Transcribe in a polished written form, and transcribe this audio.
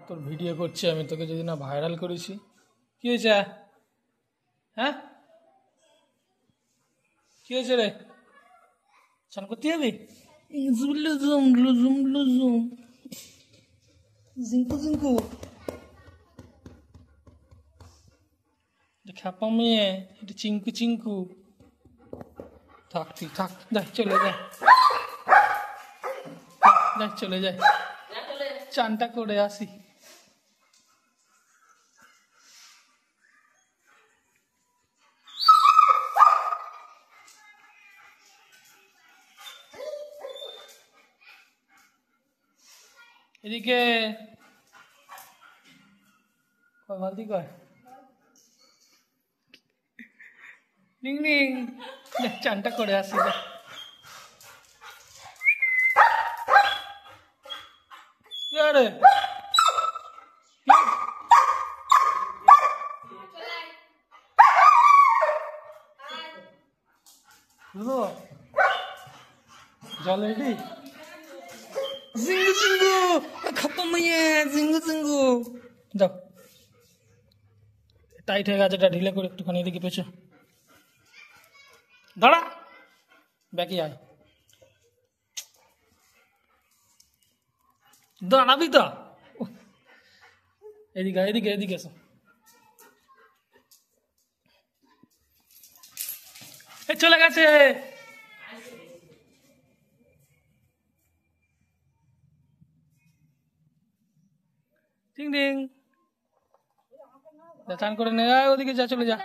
তোর ভিডিও করছি আমি, তোকে যদি না ভাইরাল করেছি। কি হয়েছে? হ্যাঁ, কি হয়েছে রে? চান করতে যাবি? জুম লুজুম লুজুম জিঙ্কু জিঙ্কু খ্যাপা মেয়ে, এটা চিঙ্কু চিঙ্কু। থাক তুই থাক, যাই চলে যায়, যাই চলে যায়, চানটা করে আসি। এদিকে কয় বালতি কয় ডিং ডিং, চানটা করে আসি। আরে জল রেডি? জিঙ্গু জিঙ্গু খাপ্পা মাইয়া, জিঙ্গু জিঙ্গু। যাও, টাইট হয়ে গেছে, এটা ঢিলে করে একটুখানি এদিকে পেছো। দাঁড়া, ব্যাকে আয়, দাঁড়াবি তো। এদিকে এদিকে এদিকে এসো। চলে গেছে। টিং টিং, চান করে নে, ওদিকে যা, চলে যা।